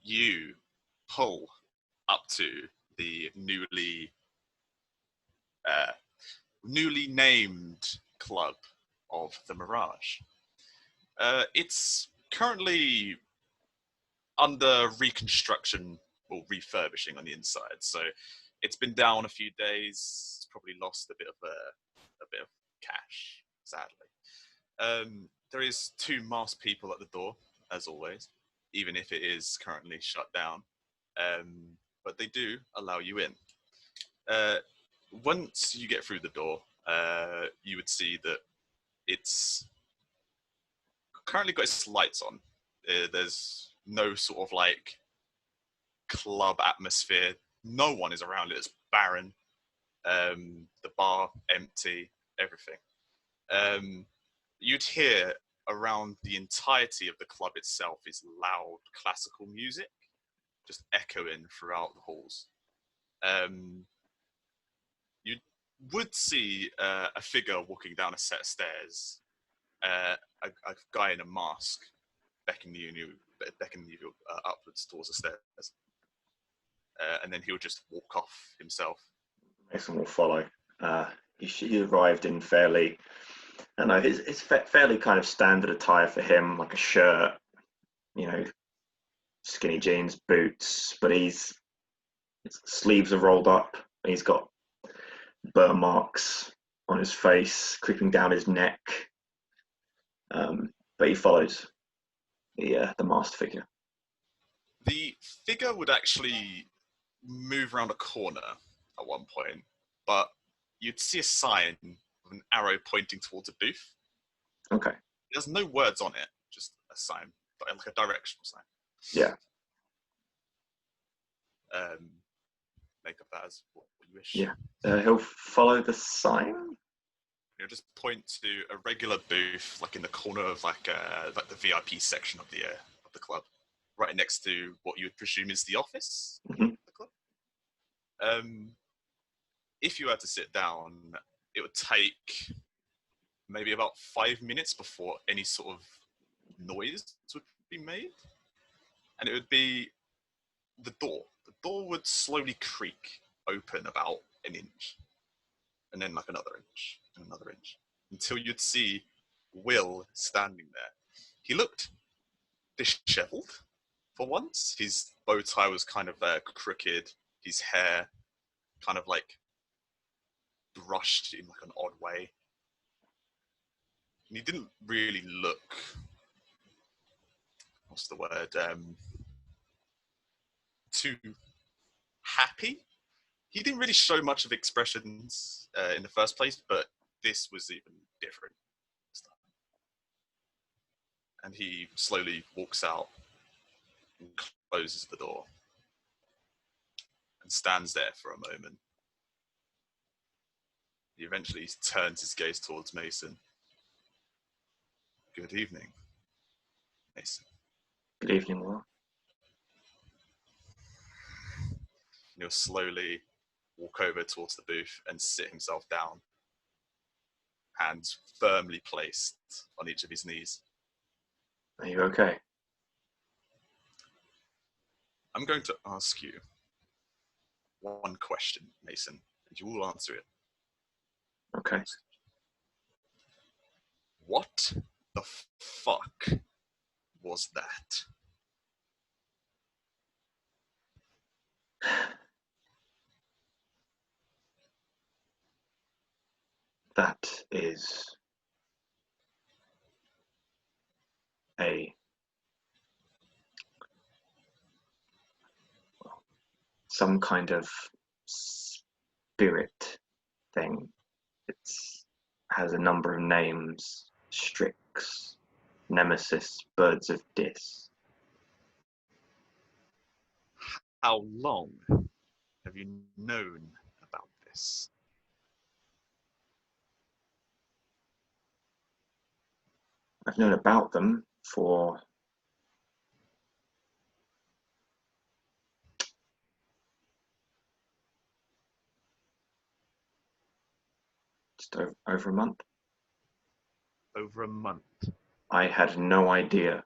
you pull up to the newly named club of the Mirage. It's currently under reconstruction or refurbishing on the inside, so it's been down a few days. It's probably lost a bit of cash, sadly. There is two masked people at the door, as always, even if it is currently shut down. But they do allow you in. Once you get through the door, you would see that it's currently got its lights on. There's no sort of like club atmosphere. No one is around it. It's barren. The bar empty. Everything. You'd hear around the entirety of the club itself is loud classical music, just echoing throughout the halls. You would see a figure walking down a set of stairs, a guy in a mask beckoning you upwards towards the stairs, and then he'll just walk off himself. Mason will follow. He arrived in fairly, I don't know, it's fairly kind of standard attire for him, like a shirt, skinny jeans, boots, but his sleeves are rolled up. He's got burn marks on his face, creeping down his neck. But he follows the masked figure. The figure would actually move around a corner at one point, but you'd see a sign with an arrow pointing towards a booth. Okay. There's no words on it, just a sign, but like a directional sign. Yeah. Make up that as what you wish. Yeah. He'll follow the sign. You'll just point to a regular booth, like in the corner of like the VIP section of the club, right next to what you would presume is the office of the club. If you had to sit down, it would take maybe about 5 minutes before any sort of noise would be made, and it would be the door. The door would slowly creak open about an inch, and then like another inch, and another inch, until you'd see Will standing there. He looked disheveled for once. His bow tie was kind of crooked. His hair kind of like brushed in like an odd way. And he didn't really look, what's the word, too happy. He didn't really show much of expressions in the first place, but this was even different. And he slowly walks out and closes the door and stands there for a moment. He eventually turns his gaze towards Mason. Good evening, Mason. Good evening, Will. He'll slowly walk over towards the booth and sit himself down, hands firmly placed on each of his knees. Are you okay? I'm going to ask you one question, Mason, and you will answer it. Okay. What the fuck was that? That is some kind of spirit thing. It has a number of names: Strix, Nemesis, Birds of Dis. How long have you known about this? I've known about them for just over a month. Over a month. I had no idea.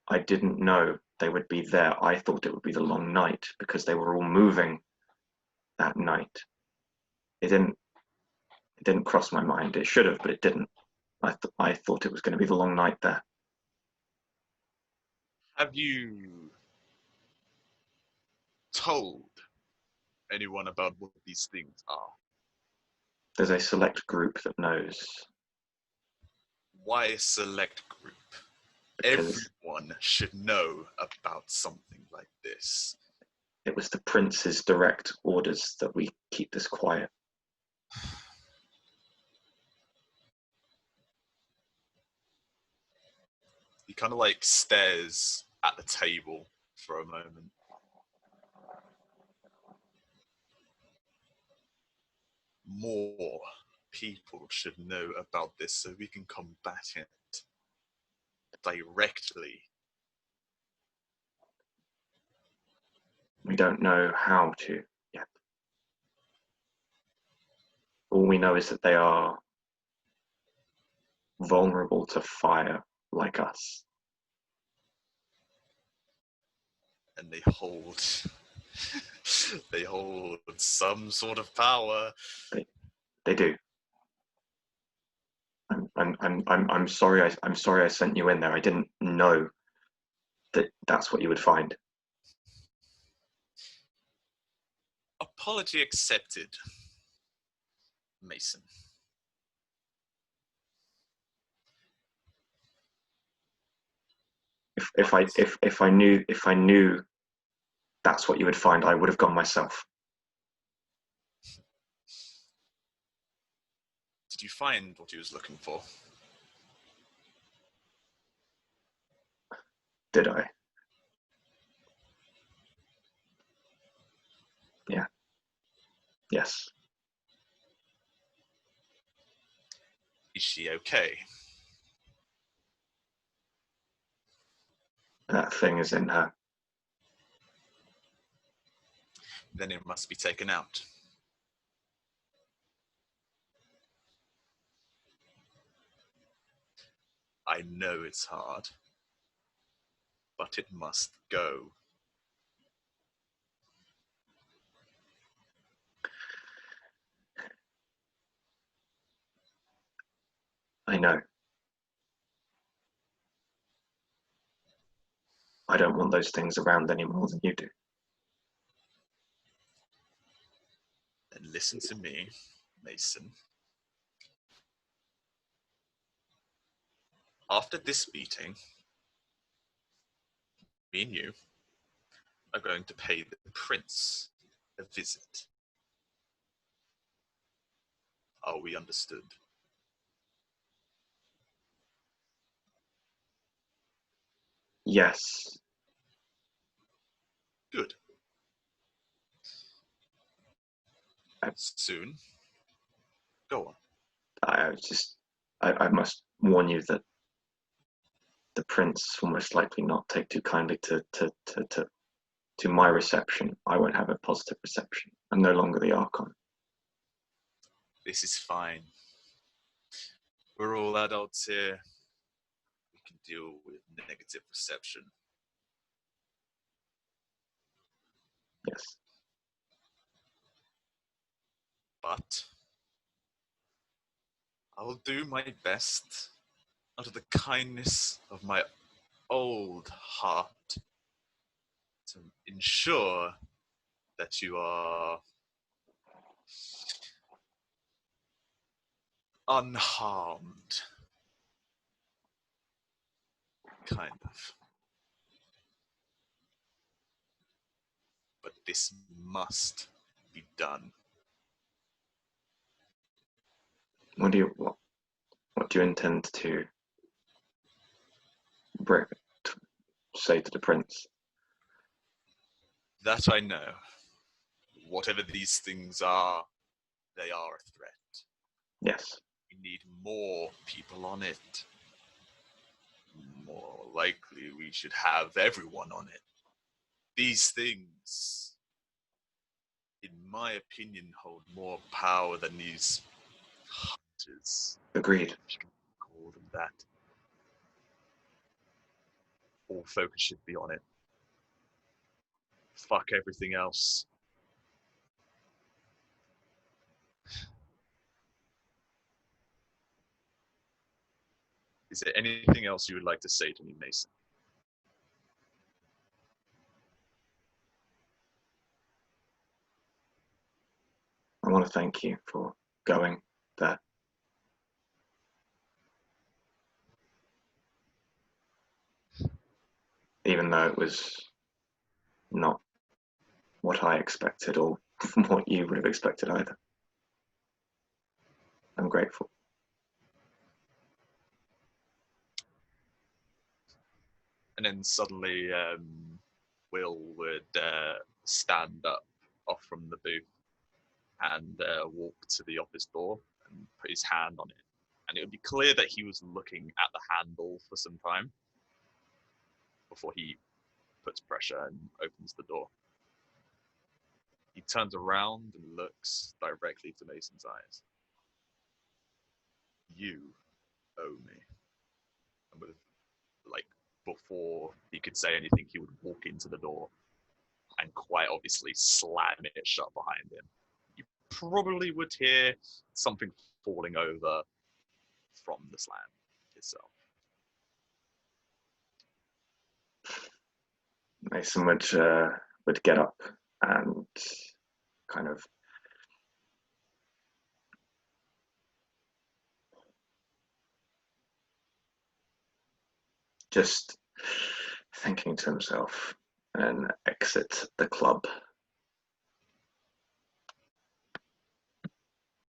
I didn't know they would be there. I thought it would be the long night because they were all moving that night. It didn't cross my mind. It should have, but it didn't. I thought it was going to be the long night there. Have you told anyone about what these things are? There's a select group that knows. Why a select group? Because everyone should know about something like this. It was the prince's direct orders that we keep this quiet. He kind of like stares at the table for a moment. More people should know about this so we can combat it directly. We don't know how to yet. All we know is that they are vulnerable to fire like us. And they hold they hold some sort of power. They do. I'm sorry. I'm sorry I sent you in there. I didn't know that that's what you would find. Apology accepted, Mason. If I knew that's what you would find, I would have gone myself. Did you find what you was looking for? Did I? Yeah. Yes. Is she okay? That thing is in her. Then it must be taken out. I know it's hard, but it must go. I know. I don't want those things around any more than you do. Then listen to me, Mason. After this meeting, me and you are going to pay the prince a visit. Are we understood? Yes. Good. Soon. Go on. I must warn you that the prince will most likely not take too kindly to my reception. I won't have a positive reception. I'm no longer the Archon. This is fine. We're all adults here. We can deal with negative reception. Yes. But I will do my best out of the kindness of my old heart to ensure that you are unharmed. Kind of. But this must be done. What do you intend to say to the prince? That I know. Whatever these things are, they are a threat. Yes. We need more people on it. More likely, we should have everyone on it. These things, in my opinion, hold more power than these hunters. Agreed. If you can call them that. All focus should be on it. fuck everything else. Is there anything else you would like to say to me, Mason? I want to thank you for going there. Even though it was not what I expected or what you would have expected either. I'm grateful. And then suddenly, Will would stand up off from the booth and walk to the office door and put his hand on it. And it would be clear that he was looking at the handle for some time before he puts pressure and opens the door. He turns around and looks directly to Mason's eyes. You owe me. And with, like, before he could say anything, he would walk into the door and quite obviously slam it shut behind him. You probably would hear something falling over from the slam itself. Mason would get up and kind of just thinking to himself and exit the club